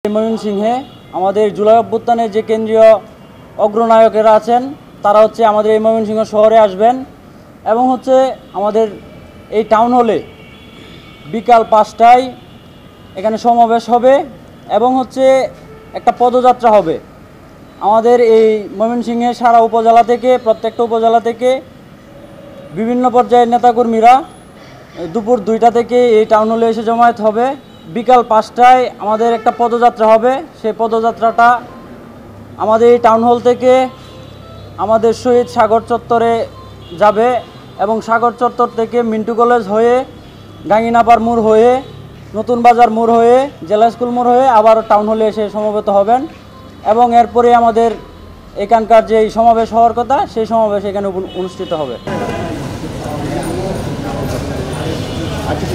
ময়মনসিংহে আমাদের জুলাই অভ্যুত্থানের যে কেন্দ্রীয় অগ্রনায়কেরা আছেন তারা হচ্ছে আমাদের এই ময়মনসিংহ শহরে আসবেন এবং হচ্ছে আমাদের এই টাউন হলে বিকাল ৫টায় এখানে সমাবেশ হবে এবং হচ্ছে একটা পদযাত্রা হবে। আমাদের এই ময়মনসিংহের সারা উপজেলা থেকে প্রত্যেকটা উপজেলা থেকে বিভিন্ন পর্যায়ের নেতাকর্মীরা দুপুর ২টা থেকে এই টাউন হলে এসে জমায়েত হবে। বিকাল ৫টায় আমাদের একটা পদযাত্রা হবে। সেই পদযাত্রাটা আমাদের এই টাউন হল থেকে আমাদের শহীদ সাগর চত্বরে যাবে এবং সাগর চত্বর থেকে মিন্টু কলেজ হয়ে গাঙ্গিনাপাড় মোড় হয়ে নতুন বাজার মোড় হয়ে জেলা স্কুল মোড় হয়ে আবার টাউন হলে এসে সমবেত হবেন এবং এরপরে আমাদের এখানকার যে সমাবেশ হওয়ার কথা সেই সমাবেশ এখানে অনুষ্ঠিত হবে। আচ্ছা,